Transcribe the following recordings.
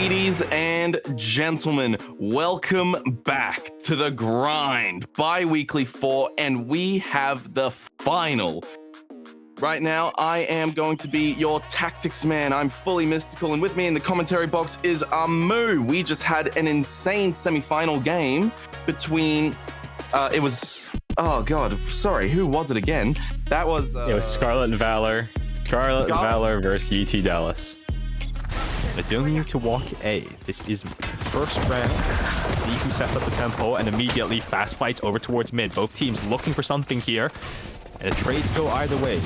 Ladies and gentlemen, welcome back to the grind, bi-weekly 4, and we have the final. Right now, I am going to be your tactics man. I'm fully mystical, and with me in the commentary box is Amu. We just had an insane semi-final game between, oh god, sorry, who was it again? That was... it was Scarlet and Valor. Scarlet and Valor versus UT Dallas. They don't need to walk A. This is first round. See who sets up the tempo, and immediately fast fights over towards mid. Both teams looking for something here, and the trades go either way.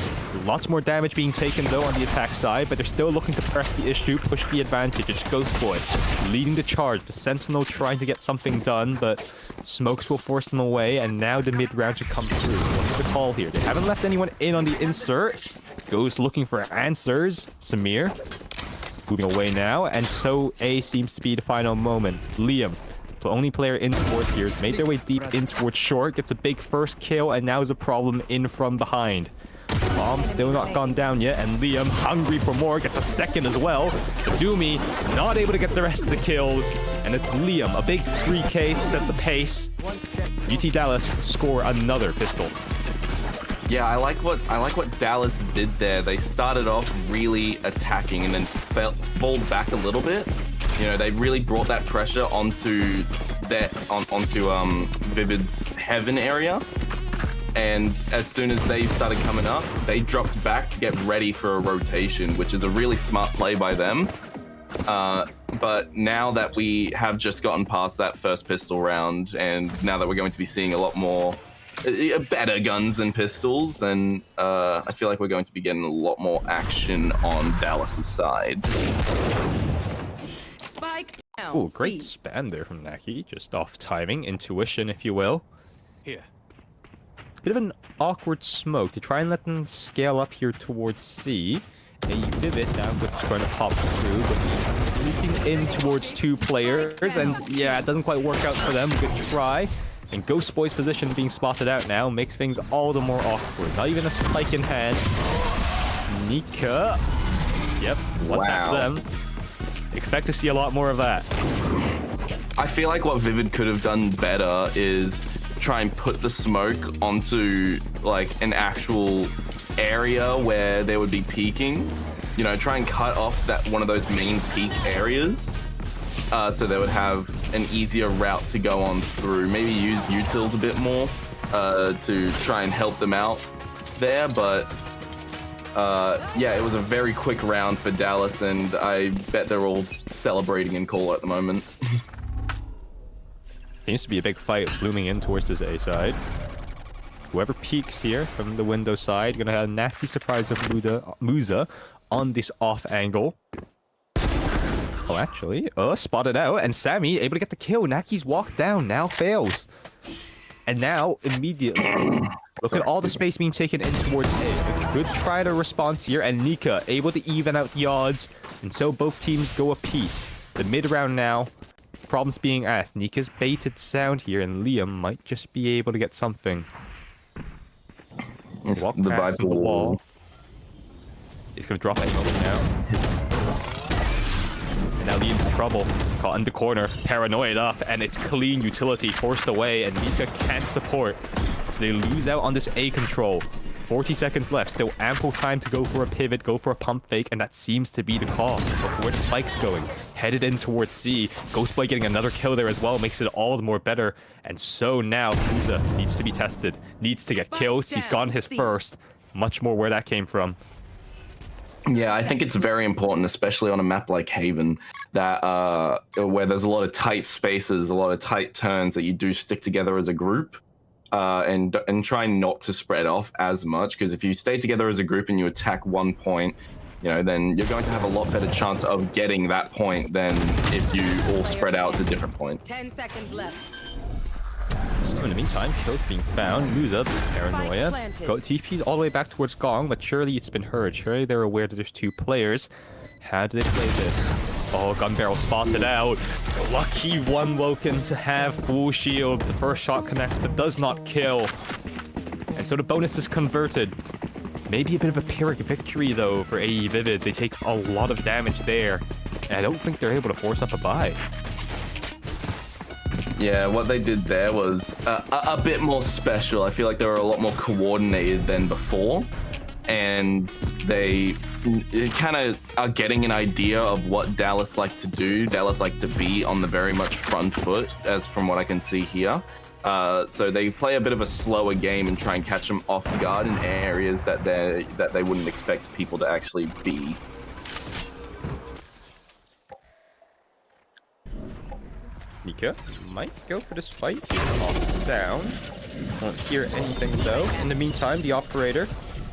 Lots more damage being taken though on the attack side, but they're still looking to press the issue, push the advantage. It's Ghostboy leading the charge. The Sentinel trying to get something done, but smokes will force them away, and now the mid round should come through. What's the call here? They haven't left anyone in on the insert. Ghost looking for answers. Samir moving away now, and so A seems to be the final moment. Liam, the only player in towards here, has made their way deep in towards short, gets a big first kill, and now is a problem in from behind. Bomb still not gone down yet, and Liam, hungry for more, gets a second as well. But Doomy not able to get the rest of the kills, and it's Liam, a big 3K to set the pace. UT Dallas score another pistol. Yeah, I like what Dallas did there. They started off really attacking and then fall back a little bit. You know, they really brought that pressure onto Vivid's heaven area. And as soon as they started coming up, they dropped back to get ready for a rotation, which is a really smart play by them. But now that we have just gotten past that first pistol round, and now that we're going to be seeing a lot more better guns than pistols, and I feel like we're going to be getting a lot more action on Dallas's side. Oh, great spam there from Naki, just off timing, intuition, if you will. Here. Bit of an awkward smoke to try and let them scale up here towards C. A Vivid now trying to pop through, but leaking in towards two players, and yeah, it doesn't quite work out for them. Good try. And Ghost Boy's position being spotted out now makes things all the more awkward. Not even a spike in hand. Nika. Yep, one-taps them. Expect to see a lot more of that. I feel like what Vivid could have done better is try and put the smoke onto like an actual area where they would be peeking. You know, try and cut off that one of those main peak areas. So they would have an easier route to go on through. Maybe use utils a bit more to try and help them out there. But yeah, it was a very quick round for Dallas, and I bet they're all celebrating in call at the moment. Seems to be a big fight blooming in towards this A side. Whoever peeks here from the window side, gonna have a nasty surprise of Musa on this off angle. Oh, actually, spotted out, and Sammy able to get the kill. Naki's walk down now fails. And now, immediately, look at all the space being taken in towards A. Good try to response here, and Nika able to even out the odds. And so both teams go apiece. The mid round now, problems being asked. Nika's baited sound here, and Liam might just be able to get something. It's walk the past Viper the wall. He's going to drop any moment now. Now Liam's in trouble, caught in the corner, paranoid up, and it's clean utility forced away, and Nika can't support. So they lose out on this A control. 40 seconds left, still ample time to go for a pivot, go for a pump fake, and that seems to be the call. Look where the spike's going. Headed in towards C. Ghostboy getting another kill there as well makes it all the more better. And so now Musa needs to be tested, needs to get kills. He's gotten his first. Much more where that came from. Yeah, I think it's very important, especially on a map like Haven, that where there's a lot of tight spaces, a lot of tight turns, that you do stick together as a group, and try not to spread off as much. Because if you stay together as a group and you attack one point, you know, then you're going to have a lot better chance of getting that point than if you all spread out to different points. 10 seconds left. In the meantime, kills being found. Musa, paranoia. Got TP'd all the way back towards Gong, but surely it's been heard. Surely they're aware that there's two players. How do they play this? Oh, gun barrel spotted out. Lucky one Woken to have full shields. The first shot connects, but does not kill. And so the bonus is converted. Maybe a bit of a Pyrrhic victory, though, for AE Vivid. They take a lot of damage there. And I don't think they're able to force up a buy. Yeah, what they did there was a bit more special. I feel like they were a lot more coordinated than before. And they kind of are getting an idea of what Dallas like to do. Dallas like to be on the very much front foot, as from what I can see here. So they play a bit of a slower game and try and catch them off guard in areas that they wouldn't expect people to actually be. Nika might go for this fight here off sound. Won't hear anything though. In the meantime, the operator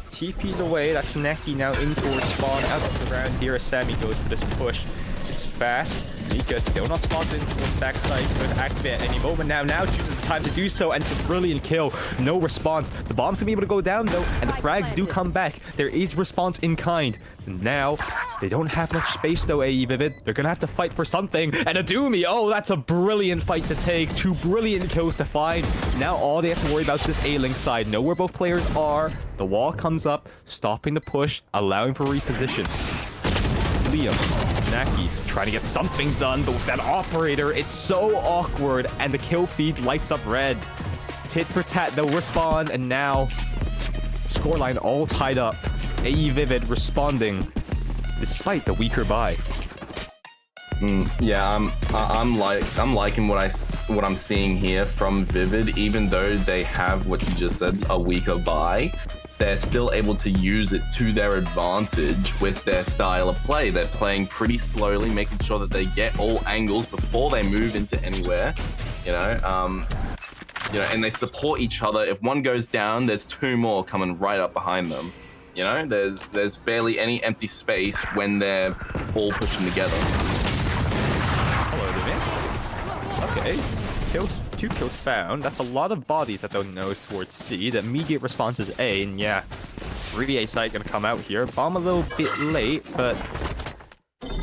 TP's away. That's Neki now in towards spawn out of the round here as Sammy goes for this push. It's fast. Nika still not spawned in towards backside. Could activate at any moment now. Now chooses the time to do so, and it's a brilliant kill. No response. The bomb's gonna be able to go down though, and the frags do come back. There is response in kind. And now they don't have much space though, AE Vivid. They're gonna have to fight for something. And a Doomy. Oh, that's a brilliant fight to take. 2 brilliant kills to find. Now all they have to worry about is this A-Link side. Know where both players are. The wall comes up, stopping the push, allowing for repositions. Liam, Snacky, trying to get something done, but with that operator, it's so awkward, and the kill feed lights up red. Tit for tat, they'll respond, and now scoreline all tied up. AE Vivid responding despite the weaker buy. Yeah, I'm liking what I'm seeing here from Vivid. Even though they have what you just said, a weaker buy, they're still able to use it to their advantage with their style of play. They're playing pretty slowly, making sure that they get all angles before they move into anywhere. And they support each other. If one goes down, there's 2 more coming right up behind them. There's barely any empty space when they're all pushing together. Hello, David. Okay. 2 kills found. That's a lot of bodies that they'll nose towards C. The immediate response is A, and yeah, 3 A site gonna come out here. Bomb a little bit late, but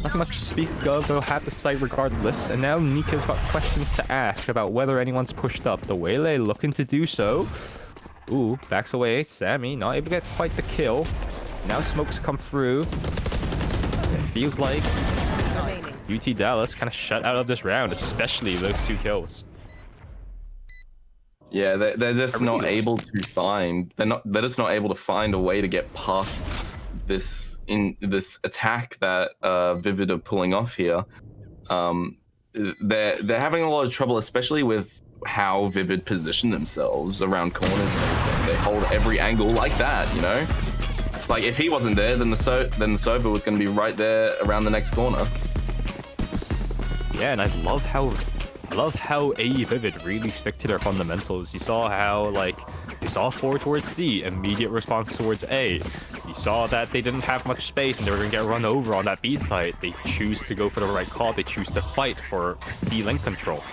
nothing much to speak of. They'll have the site regardless. And now Nika's got questions to ask about whether anyone's pushed up. The Waylay looking to do so. Ooh, backs away. Sammy not able to get quite the kill. Now smokes come through. It feels like UT Dallas kind of shut out of this round, especially those 2 kills. Yeah, they're just not able to find. They're just not able to find a way to get past this attack that Vivid are pulling off here. They're having a lot of trouble, especially with how Vivid position themselves around corners. They hold every angle like that, Like if he wasn't there, then the Sova was going to be right there around the next corner. Yeah, and I love how AE Vivid really stick to their fundamentals. You saw how, they saw forward towards C, immediate response towards A. You saw that they didn't have much space and they were going to get run over on that B site. They choose to go for the right call. They choose to fight for C link control.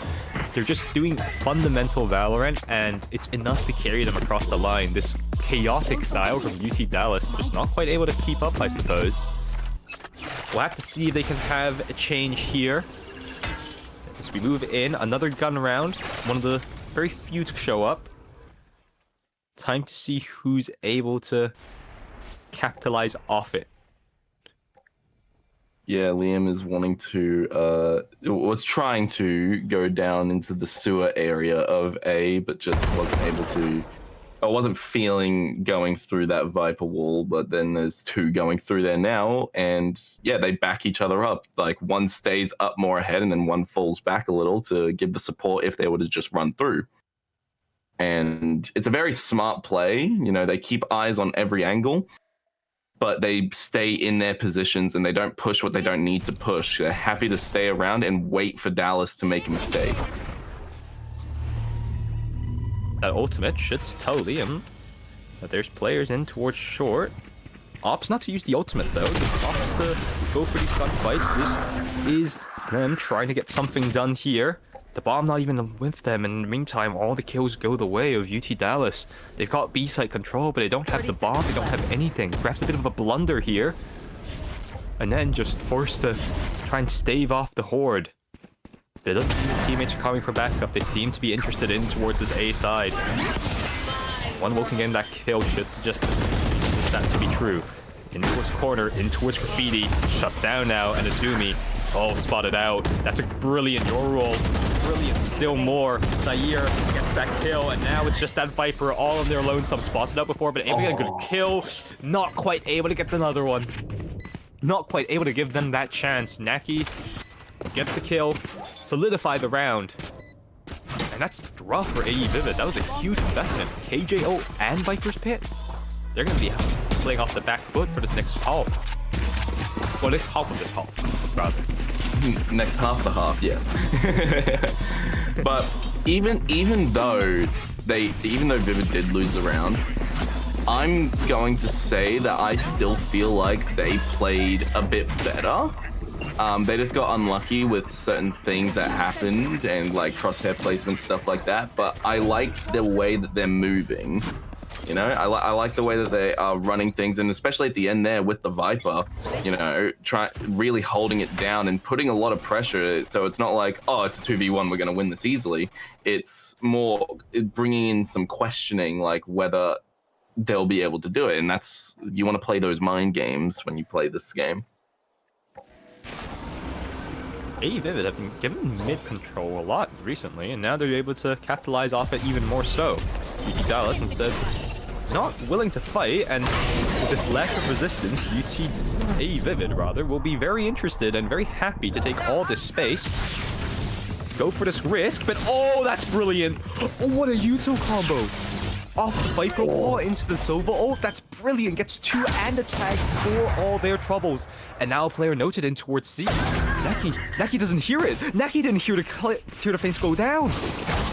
They're just doing fundamental Valorant, and it's enough to carry them across the line. This chaotic style from UT Dallas just not quite able to keep up, I suppose. We'll have to see if they can have a change here. As we move in, another gun round, one of the very few to show up. Time to see who's able to capitalize off it. Yeah, Liam is was trying to go down into the sewer area of A, but just wasn't able to. I wasn't feeling going through that Viper wall, but then there's 2 going through there now, and yeah, they back each other up. Like one stays up more ahead, and then one falls back a little to give the support if they were to just run through. And it's a very smart play. They keep eyes on every angle, but they stay in their positions and they don't push what they don't need to push. They're happy to stay around and wait for Dallas to make a mistake. That ultimate should tell Liam that there's players in towards short. Opts not to use the ultimate though, just opts to go for these gunfights. This is them trying to get something done here. The bomb not even with them, and in the meantime, all the kills go the way of UT Dallas. They've got B-site control, but they don't have the bomb, they don't have anything. Perhaps a bit of a blunder here. And then just forced to try and stave off the horde. They look like his teammates are coming for backup. They seem to be interested in towards this A side. One walking in that kill should suggest that to be true. In towards corner, in towards graffiti, shut down now, and a Doomy. Oh, spotted out. That's a brilliant door roll. Brilliant still more. Zaire gets that kill, and now it's just that Viper all on their lonesome. Spotted out before, but able to get a good kill. Not quite able to get another one. Not quite able to give them that chance. Naki get the kill, solidify the round. And that's rough for AE Vivid. That was a huge investment. KJO and Viper's Pit. They're going to be playing off the back foot for this next half. Well, next half of this half, rather. Next half the half, yes. But even though Vivid did lose the round, I'm going to say that I still feel like they played a bit better. They just got unlucky with certain things that happened and like crosshair placement, stuff like that. But I like the way that they're moving. You know, I like the way that they are running things, and especially at the end there with the Viper, you know, really holding it down and putting a lot of pressure. So it's not like, oh, it's a 2v1, we're going to win this easily. It's more bringing in some questioning, like whether they'll be able to do it. And that's, you want to play those mind games when you play this game. AE Vivid have been given mid control a lot recently, and now they're able to capitalize off it even more so. UT Dallas instead not willing to fight, and with this lack of resistance, AE Vivid rather will be very interested and very happy to take all this space, go for this risk, but oh, that's brilliant! Oh, what a Yuto combo! Off the Viper wall into the Sova ult. That's brilliant. Gets 2 and a tag for all their troubles. And now a player noted in towards C. Naki doesn't hear it. Naki didn't hear the face go down.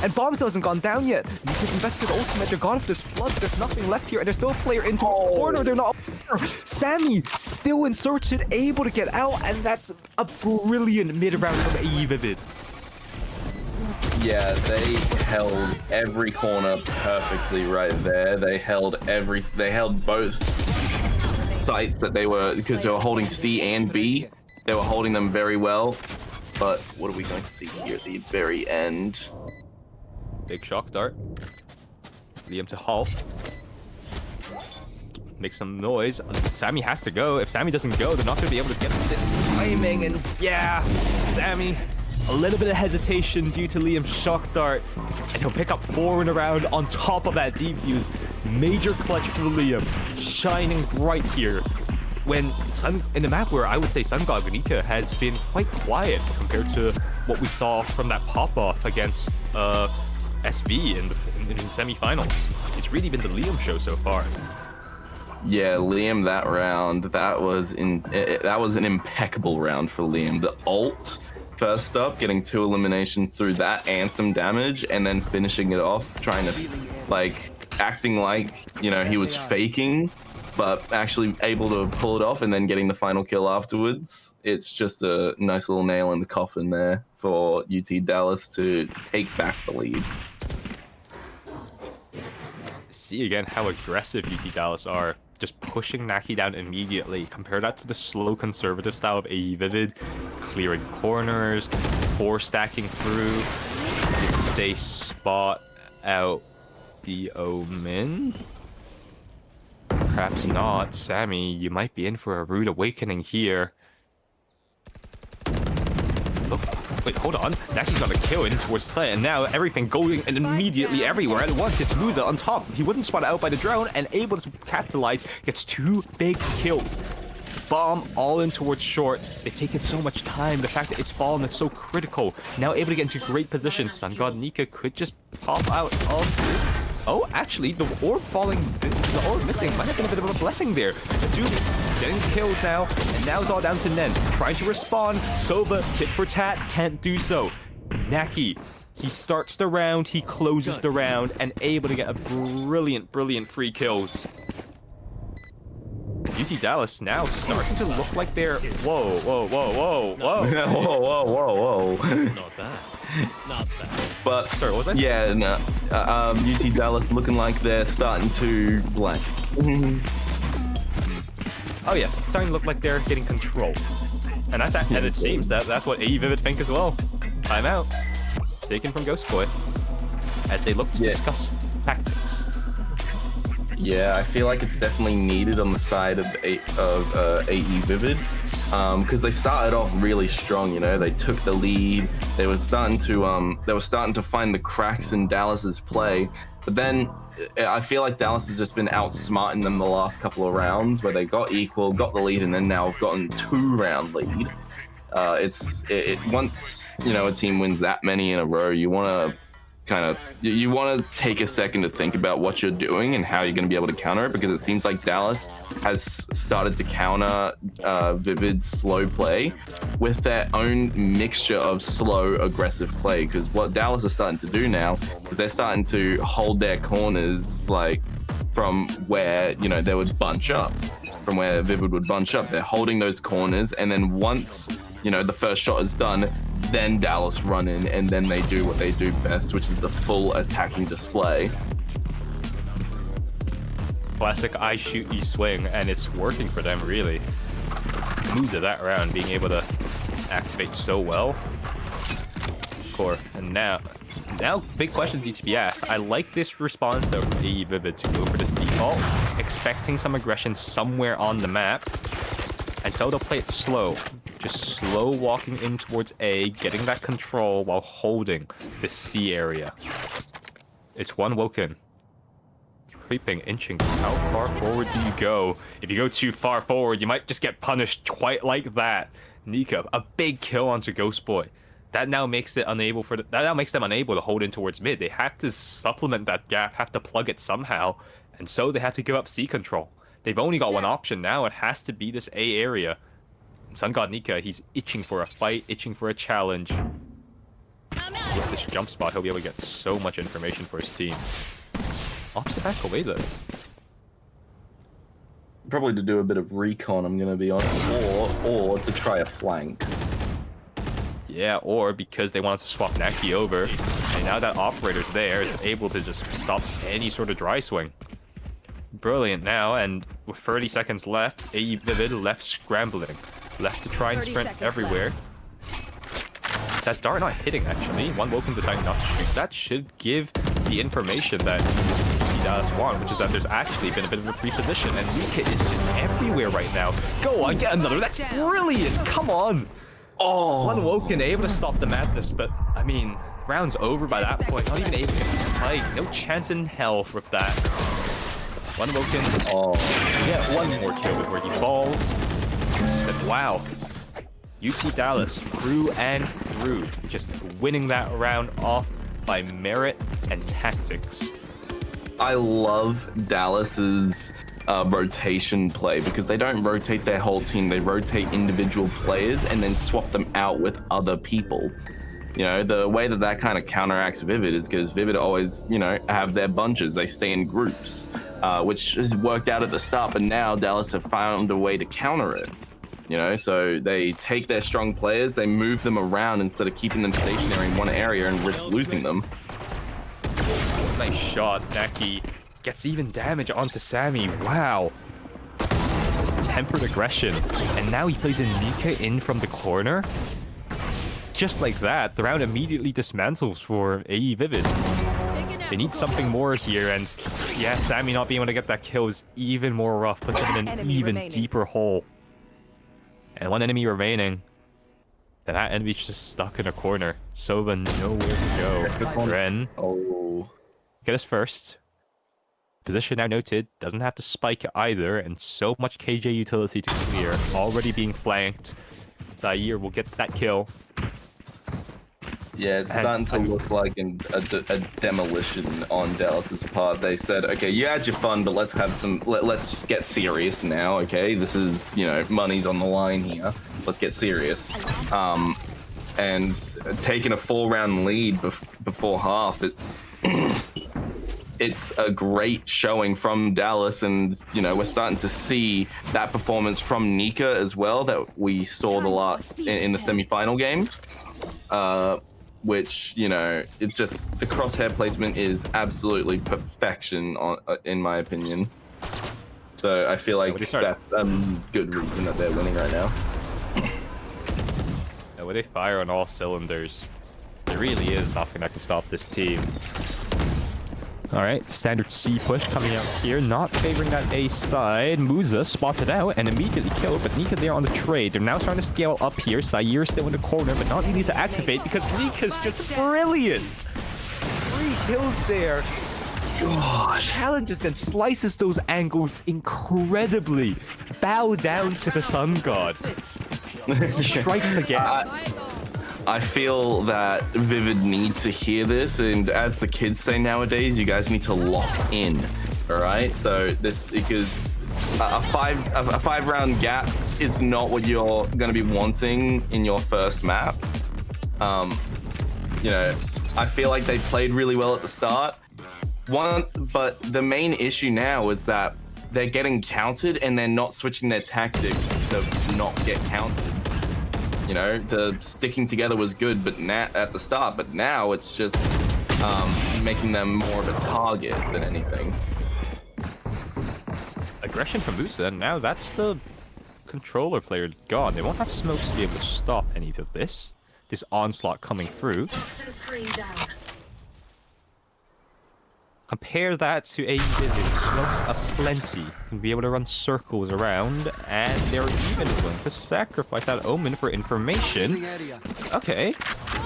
And Bombs hasn't gone down yet. Nika's invested ultimate. They're gone for this flood. There's nothing left here. And there's still a player into the corner. They're not. Sammy still inserted, able to get out. And that's a brilliant mid-round from AE Vivid. Yeah, they held every corner perfectly right there. They held both sites that they were, because they were holding C and B. They were holding them very well. But what are we going to see here at the very end? Big shock dart. Liam to half. Make some noise. Sammy has to go. If Sammy doesn't go, they're not going to be able to get this timing. And yeah, Sammy. A little bit of hesitation due to Liam's shock dart, and he'll pick up 4 in a round on top of that defuse. Major clutch for Liam, shining bright here. When in a map where I would say Sun God Venica has been quite quiet compared to what we saw from that pop-off against SV in the semi-finals. It's really been the Liam show so far. Yeah, Liam, that round, that was an impeccable round for Liam. The ult. First up, getting 2 eliminations through that and some damage, and then finishing it off, trying to, like, acting like, you know, he was faking, but actually able to pull it off and then getting the final kill afterwards. It's just a nice little nail in the coffin there for UT Dallas to take back the lead. See again how aggressive UT Dallas are. Just pushing Naki down immediately. Compare that to the slow conservative style of AE Vivid. Clearing corners, 4 stacking through. Did they spot out the Omen? Perhaps not. Sammy, you might be in for a rude awakening here. Oh, wait, hold on. Naki's got a kill in towards the side, and now everything going and immediately everywhere at once. It's Musa on top. He wasn't spotted out by the drone and able to capitalize. Gets 2 big kills. Bomb all in towards short. They've taken so much time. The fact that it's fallen is so critical. Now able to get into great position. Sun God Nika could just pop out of this. Oh, actually, the orb missing might have been a bit of a blessing there. The dude getting killed now, and now it's all down to Nen. Trying to respawn. Sova, tit for tat, can't do so. Naki, he starts the round, he closes the round, and able to get a brilliant free kills. UT Dallas now starting to look like they're... Whoa. Whoa. Not bad. Not bad. But, sorry, what was I yeah, saying? no, UT Dallas looking like they're starting to, like... Oh yes, starting to look like they're getting control. And that's and it seems that's what AE Vivid think as well. Timeout. Taken from Ghost Boy. As they look to discuss tactics. Yeah, I feel like it's definitely needed on the side of AE Vivid. because they started off really strong. You know, they took the lead. They were starting to find the cracks in Dallas's play, but then I feel like Dallas has just been outsmarting them the last couple of rounds, where they got equal, got the lead, and then now have gotten 2-round lead. Once a team wins that many in a row, you want to you want to take a second to think about what you're doing and how you're going to be able to counter it, because it seems like Dallas has started to counter Vivid's slow play with their own mixture of slow aggressive play. Because what Dallas is starting to do now is they're starting to hold their corners, like from where they would bunch up, from where Vivid would bunch up. They're holding those corners, and then once the first shot is done, then Dallas run in, and then they do what they do best, which is the full attacking display. Classic I shoot, you swing, and it's working for them, really. Moves of that round, being able to activate so well. Core. And now big questions need to be asked. I like this response, though, from AE Vivid to go for this default, expecting some aggression somewhere on the map. And so they'll play it slow. Just slow walking in towards A, getting that control while holding the C area. It's one Woken. Creeping, inching. How far forward do you go? If you go too far forward, you might just get punished quite like that. Nika, a big kill onto Ghost Boy. That now makes them unable to hold in towards mid. They have to supplement that gap, have to plug it somehow, and so they have to give up C control. They've only got one option now. It has to be this A area. And Sun God Nika, he's itching for a fight, itching for a challenge. With this jump spot, he'll be able to get so much information for his team. Opposite back away though. Probably to do a bit of recon, I'm gonna be honest, or to try a flank. Yeah, or because they wanted to swap Naki over, and now that operator's there, is able to just stop any sort of dry swing. Brilliant now, and with 30 seconds left, AE Vivid left scrambling. Left to try and sprint everywhere. That dart not hitting, actually. One Woken deciding not to shoot. That should give the information that Dallas won, which is that there's actually been a bit of a reposition, and Nika is just everywhere right now. Go on, get another. That's brilliant. Come on. Oh, one Woken able to stop the madness, but I mean, round's over by that point. Not even able to get the spike. No chance in hell with that. One Woken. Oh, yeah, one more kill before he falls. But wow. UT Dallas through and through, just winning that round off by merit and tactics. I love Dallas's rotation play, because they don't rotate their whole team. They rotate individual players and then swap them out with other people. The way that kind of counteracts Vivid is because Vivid always, have their bunches. They stay in groups, which has worked out at the start, but now Dallas have found a way to counter it. So they take their strong players, they move them around instead of keeping them stationary in one area and risk losing them. Nice shot. Naki gets even damage onto Sammy. Wow. It's this tempered aggression. And now he plays in Nika in from the corner. Just like that, the round immediately dismantles for AE Vivid. They need something more here, and yeah, Sammy not being able to get that kill is even more rough. Puts him in an even deeper hole. And one enemy remaining. And that enemy's just stuck in a corner. Sova nowhere to go. Ren. Oh. Get us first. Position now noted. Doesn't have to spike either. And so much KJ utility to clear. Already being flanked. Zaire will get that kill. Yeah, it's starting to look like a demolition on Dallas's part. They said, okay, you had your fun, but let's get serious now, okay? This is, money's on the line here. Let's get serious. And taking a 4-round lead before half, it's a great showing from Dallas, and we're starting to see that performance from Nika as well that we saw a lot in the semi-final games. Which, it's just, the crosshair placement is absolutely perfection in my opinion. So I feel like that's a good reason that they're winning right now. Yeah, when they fire on all cylinders, there really is nothing that can stop this team. All right, standard C push coming out here, not favoring that A side. Musa spotted out and immediately killed, but Nika there on the trade. They're now starting to scale up here. Sayer still in the corner, but not needing to activate because Nika's just brilliant. 3 kills there. Challenges and slices those angles incredibly. Bow down to the sun god. Strikes again. I feel that Vivid need to hear this, and as the kids say nowadays, you guys need to lock in. All right, so this because a five round gap is not what you're going to be wanting in your first map. You know, I feel like they played really well at the start. But the main issue now is that they're getting countered and they're not switching their tactics to not get countered. You know, the sticking together was good, but at the start, but now it's just making them more of a target than anything. Aggression from Musa, and now that's the controller player gone. They won't have smokes to be able to stop any of this onslaught coming through. Compare that to a Vivid. Smokes aplenty. Can be able to run circles around, and they're even willing to sacrifice that Omen for information. Okay,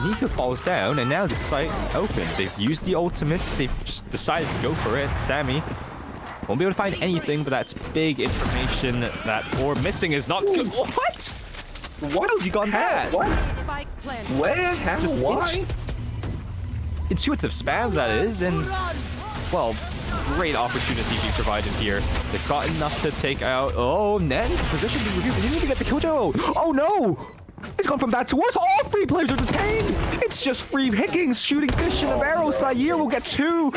Nika falls down, and now the site open. They've used the ultimates. They've just decided to go for it. Sammy won't be able to find anything, but that's big information that Orb missing is not good. What? What has he gone bad? What? Where? How? Just Why? Intuitive spam, that is, and well, great opportunity being provided here. They've got enough to take out. Oh, Nen's position being reviewed. They didn't even get the kill. Oh no! It's gone from bad to worse. All 3 players are detained. It's just free Hickings shooting fish in the barrel. Sayer will get 2.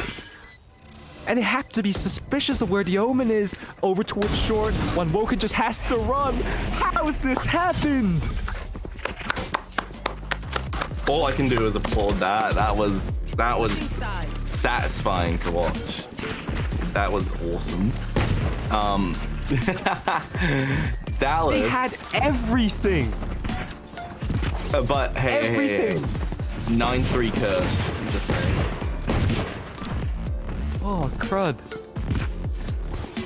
And they have to be suspicious of where the Omen is. Over towards short. One Woken just has to run. How's this happened? All I can do is applaud that. That was satisfying to watch. That was awesome. Dallas. They had everything. But hey, 9-3 curse. I'm just saying. Oh, crud.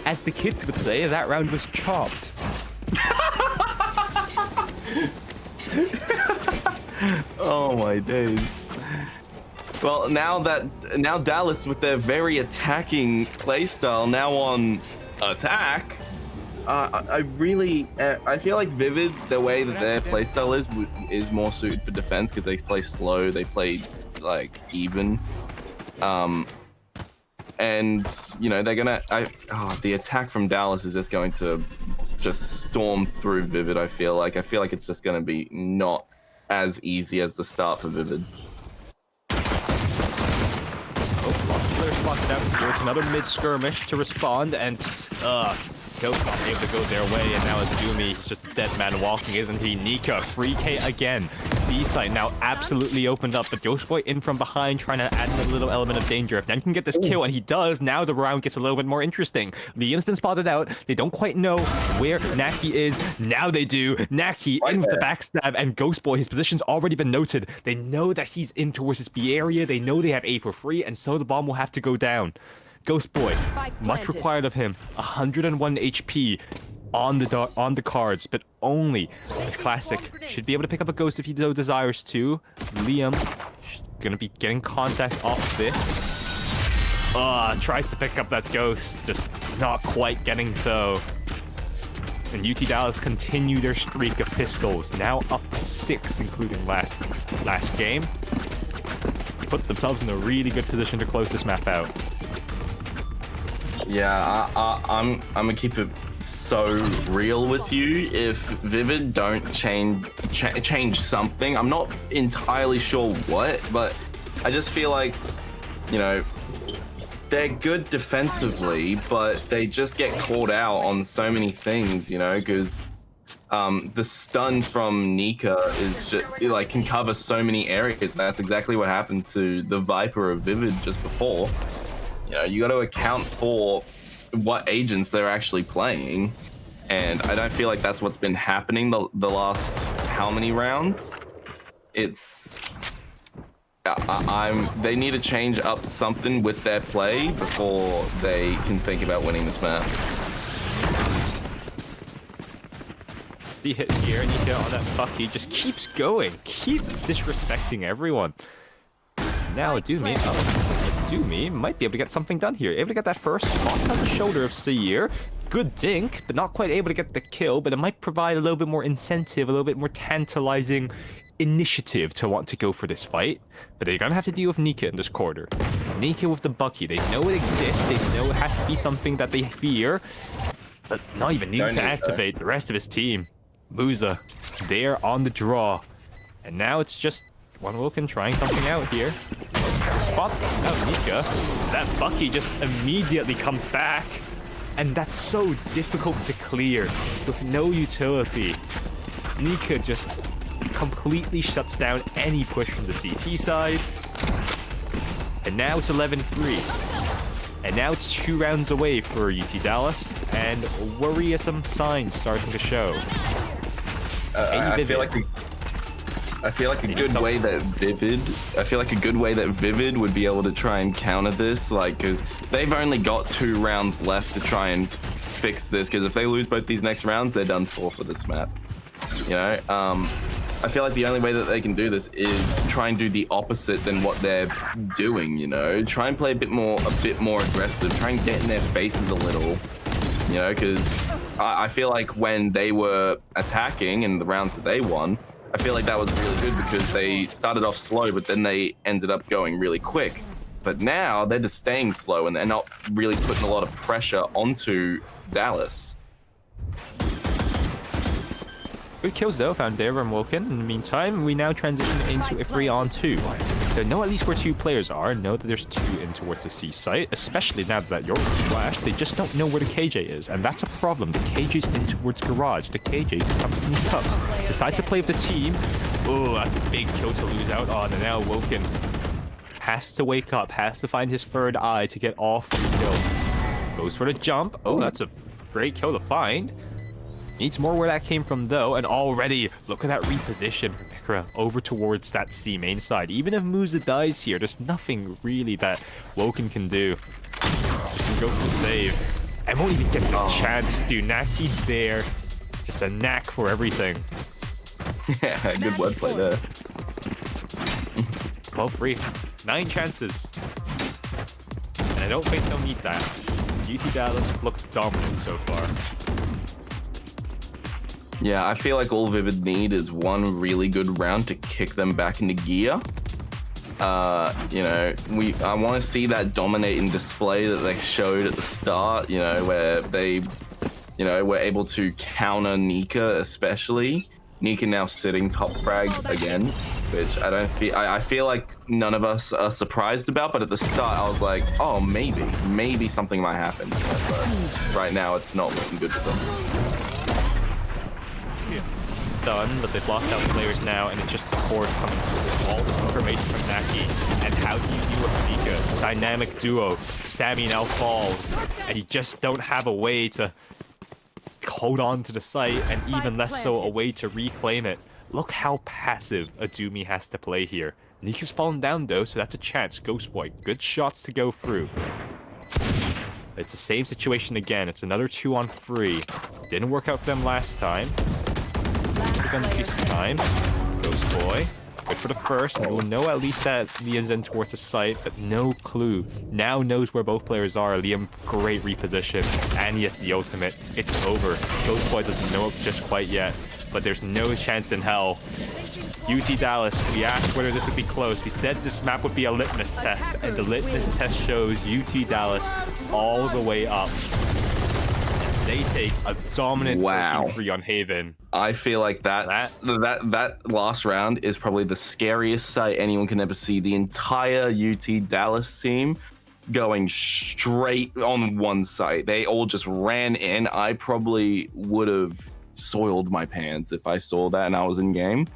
As the kids would say, that round was chopped. Oh my days. Well, now Dallas with their very attacking playstyle now on attack. I feel like Vivid, the way that their playstyle is more suited for defense because they play slow, they play like even. And you know they're gonna. The attack from Dallas is just going to just storm through Vivid. I feel like it's just gonna be not as easy as the start for Vivid. Oh, lots of players locked out towards another mid skirmish to respond, and Coach not able to go their way, and now it's Doomy. He's just a dead man walking, isn't he? Nika, free K again. B-side now absolutely opened up, but Ghost Boy in from behind, trying to add a little element of danger. If Nen can get this kill, and he does, now the round gets a little bit more interesting. Liam's been spotted out. They don't quite know where Naki is. Now they do. Naki in with the backstab, and Ghost Boy, his position's already been noted. They know that he's in towards this B area. They know they have A for free, and so the bomb will have to go down. Ghost Boy, much required of him. 101 HP on the cards, but only the classic. Should be able to pick up a ghost if he so desires to. Liam gonna be getting contact off this. Tries to pick up that ghost, just not quite getting so. And UT Dallas continue their streak of pistols, now up to 6, including last game. Put themselves in a really good position to close this map out. Yeah, I'm gonna keep it so real with you. If Vivid don't change something, I'm not entirely sure what, but I just feel like, you know, they're good defensively, but they just get called out on so many things, you know, because the stun from Nika is just like can cover so many areas. And that's exactly what happened to the Viper of Vivid just before. You know, you got to account for what agents they're actually playing, and I don't feel like that's what's been happening the last how many rounds. It's They need to change up something with their play before they can think about winning this map. The hit here, and Nika on that Bucky just keeps going, keeps disrespecting everyone. Now Doomy might be able to get something done here. Able to get that first spot on the shoulder of Seir. Good dink, but not quite able to get the kill, but it might provide a little bit more incentive, a little bit more tantalizing initiative to want to go for this fight. But they're gonna have to deal with Nika in this quarter. Nika with the Bucky, they know it exists, they know it has to be something that they fear, but not even need to activate the rest of his team. Musa, they're on the draw. And now it's just one Wilkin trying something out here. Spots out Nika. That Bucky just immediately comes back. And that's so difficult to clear with no utility. Nika just completely shuts down any push from the CT side. And now it's 11-3. And now it's 2 rounds away for UT Dallas. And worrisome signs starting to show. I feel like a good way that Vivid would be able to try and counter this, like, because they've only got 2 rounds left to try and fix this, because if they lose both these next rounds, they're done for this map. You know, I feel like the only way that they can do this is try and do the opposite than what they're doing, you know? Try and play a bit more aggressive, try and get in their faces a little, you know, because I feel like when they were attacking in the rounds that they won, I feel like that was really good because they started off slow, but then they ended up going really quick. But now they're just staying slow and they're not really putting a lot of pressure onto Dallas. Good kills though, found Dare and Wilkin. In the meantime, we now transition into a 3-on-2. They know at least where 2 players are, know that there's 2 in towards the C site, especially now that York flashed. They just don't know where the KJ is, and that's a problem. The KJ's in towards Garage. The KJ comes sneak up. Decides to play with the team. Oh, that's a big kill to lose out on, and now Wilkin has to wake up, has to find his third eye to get off the kill. Goes for the jump. Oh, that's a great kill to find. Needs more where that came from though, and already look at that reposition from Ikra over towards that C main side. Even if Musa dies here, there's nothing really that Woken can do. Just can go for the save. I won't even get the chance to. Naki there. Just a knack for everything. Yeah, good wordplay there. 12-3. 9 chances. And I don't think they'll need that. UT Dallas look dominant so far. Yeah, I feel like all Vivid need is one really good round to kick them back into gear. You know, I want to see that dominating display that they showed at the start, you know, where they, you know, were able to counter Nika especially. Nika now sitting top frag again, which I feel like none of us are surprised about, but at the start I was like, oh, maybe something might happen. But right now it's not looking good for them. Done, but they've lost out players now, and it's just the core coming through all this information from Naki. And how do you deal with Nika? Dynamic duo. Sammy now falls, and you just don't have a way to hold on to the site, and even less so a way to reclaim it. Look how passive Adumi has to play here. Nika's fallen down though, so that's a chance. Ghost Boy, good shots to go through. It's the same situation again. It's another 2-on-3. Didn't work out for them last time. This time, Ghost Boy. Good for the first. We'll know at least that Liam's in towards the site, but no clue. Now knows where both players are. Liam, great reposition. And he has the ultimate. It's over. Ghost Boy doesn't know it just quite yet, but there's no chance in hell. UT Dallas, we asked whether this would be close. We said this map would be a litmus test, and the litmus test shows UT Dallas all the way up. They take a dominant 14-3 on Haven. I feel like that last round is probably the scariest sight anyone can ever see. The entire UT Dallas team going straight on one site. They all just ran in. I probably would have soiled my pants if I saw that and I was in game.